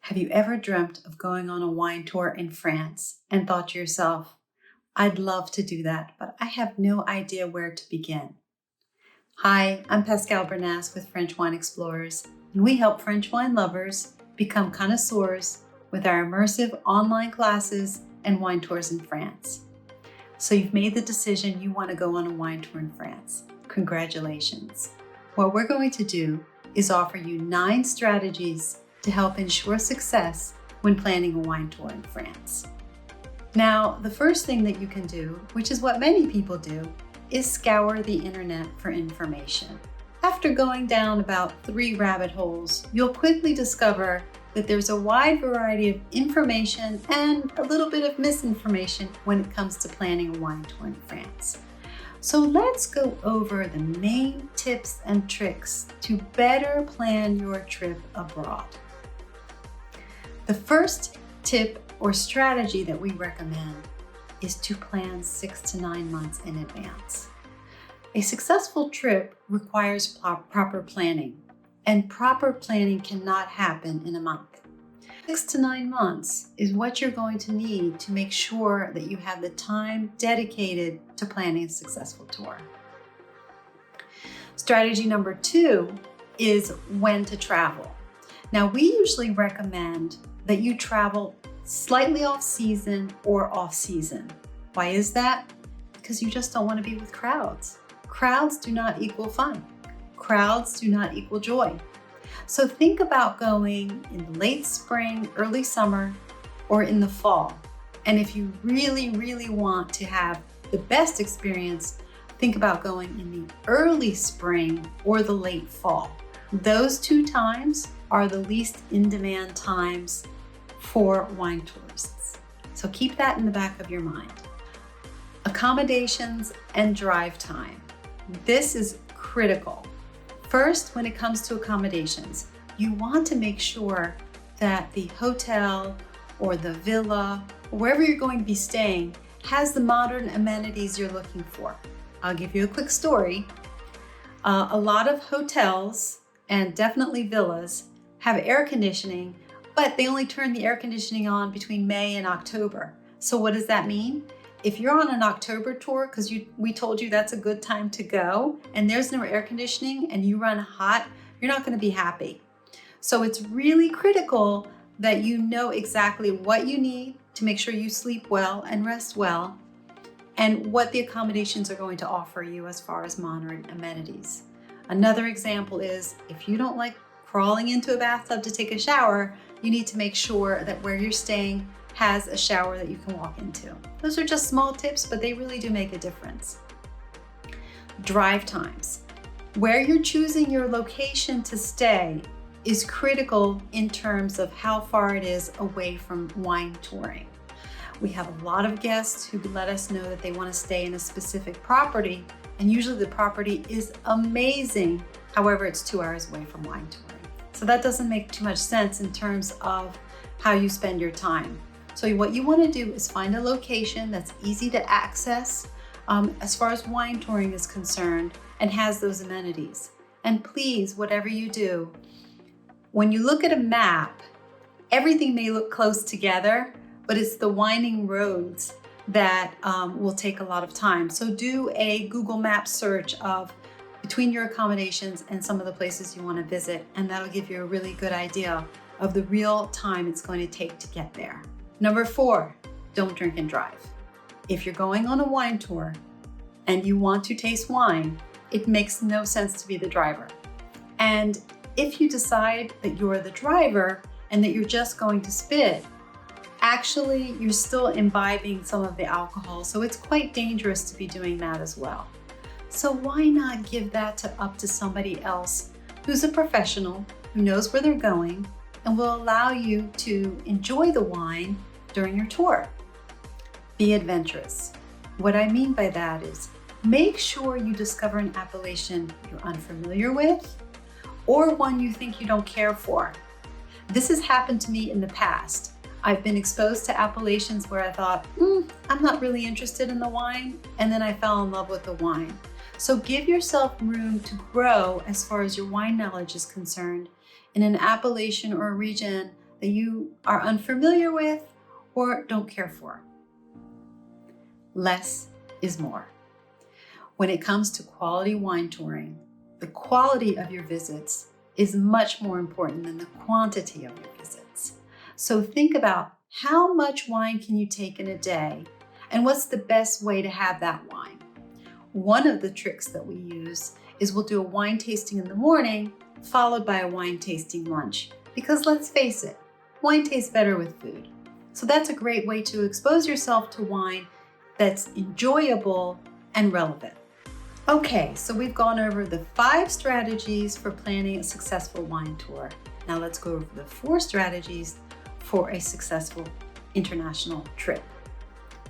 Have you ever dreamt of going on a wine tour in France and thought to yourself, I'd love to do that, but I have no idea where to begin? Hi, I'm Pascal Bernas with French Wine Explorers, and we help French wine lovers become connoisseurs with our immersive online classes and wine tours in France. So you've made the decision you want to go on a wine tour in France. Congratulations. What we're going to do is offer you 9 strategies to help ensure success when planning a wine tour in France. Now, the first thing that you can do, which is what many people do, is scour the internet for information. After going down about 3 rabbit holes, you'll quickly discover that there's a wide variety of information and a little bit of misinformation when it comes to planning a wine tour in France. So let's go over the main tips and tricks to better plan your trip abroad. The first tip or strategy that we recommend is to plan 6 to 9 months in advance. A successful trip requires proper planning, and proper planning cannot happen in a month. 6 to 9 months is what you're going to need to make sure that you have the time dedicated to planning a successful tour. Strategy number 2 is when to travel. Now, we usually recommend that you travel slightly off season or off season. Why is that? Because you just don't want to be with crowds. Crowds do not equal fun. Crowds do not equal joy. So think about going in the late spring, early summer, or in the fall. And if you really, really want to have the best experience, think about going in the early spring or the late fall. Those 2 times are the least in-demand times for wine tourists. So keep that in the back of your mind. Accommodations and drive time. This is critical. First, when it comes to accommodations, you want to make sure that the hotel or the villa, or wherever you're going to be staying, has the modern amenities you're looking for. I'll give you a quick story. A lot of hotels and definitely villas have air conditioning, but they only turn the air conditioning on between May and October. So what does that mean? If you're on an October tour, because we told you that's a good time to go, and there's no air conditioning and you run hot, you're not going to be happy. So it's really critical that you know exactly what you need to make sure you sleep well and rest well, and what the accommodations are going to offer you as far as modern amenities. Another example is if you don't like crawling into a bathtub to take a shower, you need to make sure that where you're staying has a shower that you can walk into. Those are just small tips, but they really do make a difference. Drive times. Where you're choosing your location to stay is critical in terms of how far it is away from wine touring. We have a lot of guests who let us know that they want to stay in a specific property, and usually the property is amazing. However, it's 2 hours away from wine touring. So that doesn't make too much sense in terms of how you spend your time. So what you want to do is find a location that's easy to access as far as wine touring is concerned and has those amenities. And please, whatever you do, when you look at a map, everything may look close together, but it's the winding roads that will take a lot of time. So do a Google Maps search of between your accommodations and some of the places you want to visit, and that'll give you a really good idea of the real time it's going to take to get there. Number 4, don't drink and drive. If you're going on a wine tour and you want to taste wine, it makes no sense to be the driver. And if you decide that you're the driver and that you're just going to spit, actually you're still imbibing some of the alcohol, so it's quite dangerous to be doing that as well. So why not give that up to somebody else who's a professional, who knows where they're going, and will allow you to enjoy the wine during your tour. Be adventurous. What I mean by that is make sure you discover an appellation you're unfamiliar with or one you think you don't care for. This has happened to me in the past. I've been exposed to appellations where I thought, I'm not really interested in the wine, and then I fell in love with the wine. So give yourself room to grow as far as your wine knowledge is concerned in an appellation or a region that you are unfamiliar with or don't care for. Less is more. When it comes to quality wine touring, the quality of your visits is much more important than the quantity of your visits. So think about how much wine can you take in a day and what's the best way to have that wine. One of the tricks that we use is we'll do a wine tasting in the morning followed by a wine tasting lunch, because let's face it, wine tastes better with food. So that's a great way to expose yourself to wine that's enjoyable and relevant. Okay, so we've gone over the 5 strategies for planning a successful wine tour. Now let's go over the 4 strategies for a successful international trip,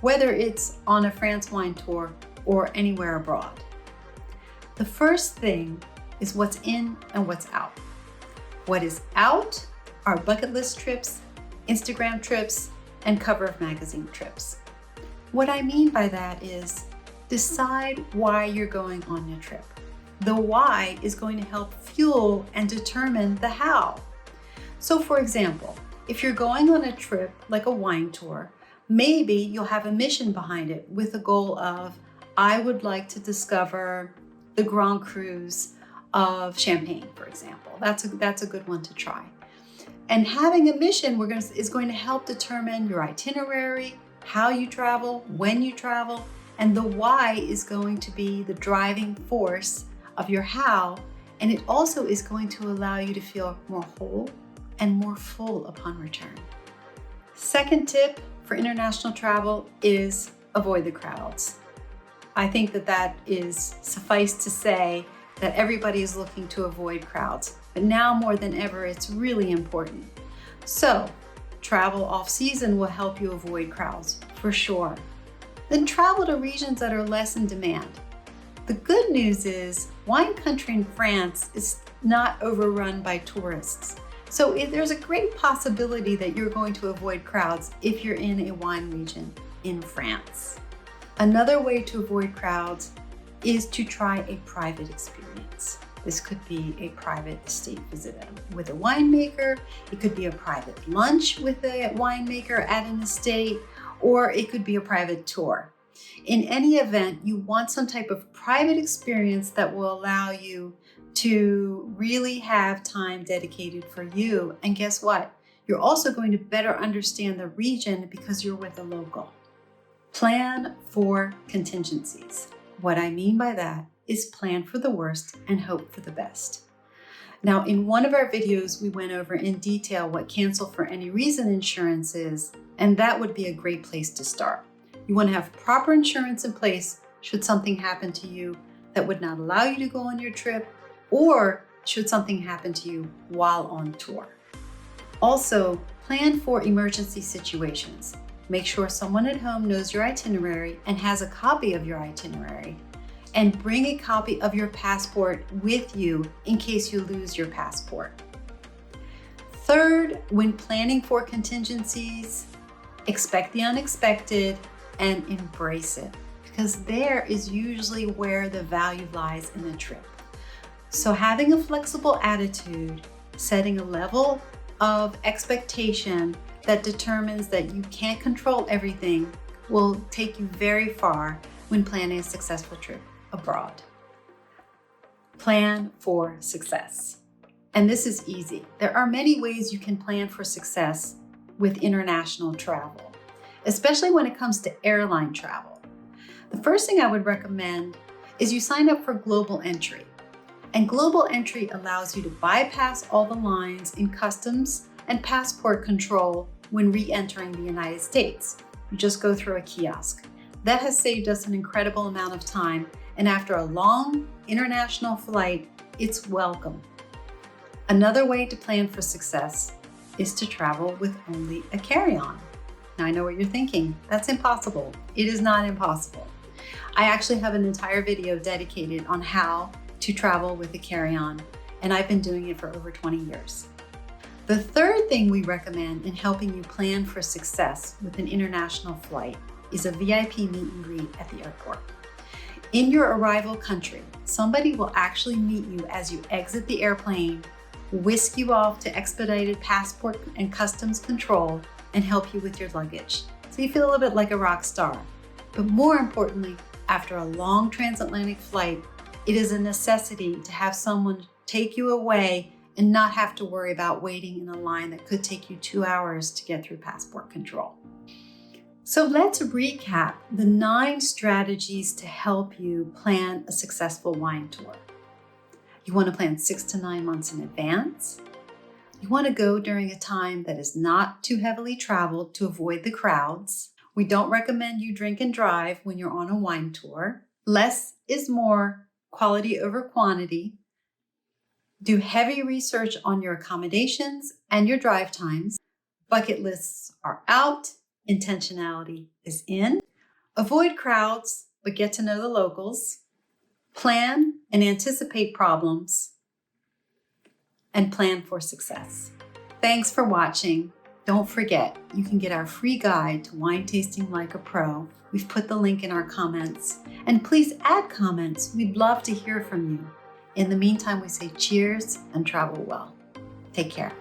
whether it's on a France wine tour or anywhere abroad. The first thing is what's in and what's out. What is out are bucket list trips, Instagram trips, and cover of magazine trips. What I mean by that is decide why you're going on your trip. The why is going to help fuel and determine the how. So for example, if you're going on a trip like a wine tour, maybe you'll have a mission behind it with the goal of, I would like to discover the Grand Crus of Champagne, for example. That's a good one to try. And having a mission is going to help determine your itinerary, how you travel, when you travel, and the why is going to be the driving force of your how, and it also is going to allow you to feel more whole and more full upon return. Second tip for international travel is avoid the crowds. I think that is suffice to say that everybody is looking to avoid crowds, but now more than ever, it's really important. So, travel off-season will help you avoid crowds, for sure. Then travel to regions that are less in demand. The good news is wine country in France is not overrun by tourists. So there's a great possibility that you're going to avoid crowds if you're in a wine region in France. Another way to avoid crowds is to try a private experience. This could be a private estate visit with a winemaker. It could be a private lunch with a winemaker at an estate, or it could be a private tour. In any event, you want some type of private experience that will allow you to really have time dedicated for you. And guess what? You're also going to better understand the region because you're with a local. Plan for contingencies. What I mean by that is plan for the worst and hope for the best. Now, in one of our videos, we went over in detail what cancel for any reason insurance is, and that would be a great place to start. You want to have proper insurance in place should something happen to you that would not allow you to go on your trip, or should something happen to you while on tour. Also, plan for emergency situations. Make sure someone at home knows your itinerary and has a copy of your itinerary. And bring a copy of your passport with you in case you lose your passport. Third, when planning for contingencies, expect the unexpected and embrace it, because there is usually where the value lies in the trip. So having a flexible attitude, setting a level of expectation that determines that you can't control everything will take you very far when planning a successful trip abroad. Plan for success. And this is easy. There are many ways you can plan for success with international travel, especially when it comes to airline travel. The first thing I would recommend is you sign up for Global Entry. And Global Entry allows you to bypass all the lines in customs and passport control when re-entering the United States. You just go through a kiosk. That has saved us an incredible amount of time, and after a long international flight, it's welcome. Another way to plan for success is to travel with only a carry-on. Now I know what you're thinking, that's impossible. It is not impossible. I actually have an entire video dedicated on how to travel with a carry-on, and I've been doing it for over 20 years. The third thing we recommend in helping you plan for success with an international flight is a VIP meet and greet at the airport. In your arrival country, somebody will actually meet you as you exit the airplane whisk you off to expedited passport and customs control, and help you with your luggage. So you feel a little bit like a rock star. But more importantly, after a long transatlantic flight, it is a necessity to have someone take you away and not have to worry about waiting in a line that could take you 2 hours to get through passport control. So let's recap the 9 strategies to help you plan a successful wine tour. You want to plan 6 to 9 months in advance. You want to go during a time that is not too heavily traveled to avoid the crowds. We don't recommend you drink and drive when you're on a wine tour. Less is more, quality over quantity. Do heavy research on your accommodations and your drive times. Bucket lists are out. Intentionality is in. Avoid crowds, but get to know the locals. Plan and anticipate problems. And plan for success. Thanks for watching. Don't forget, you can get our free guide to wine tasting like a pro. We've put the link in our comments. And please add comments. We'd love to hear from you. In the meantime, we say cheers and travel well. Take care.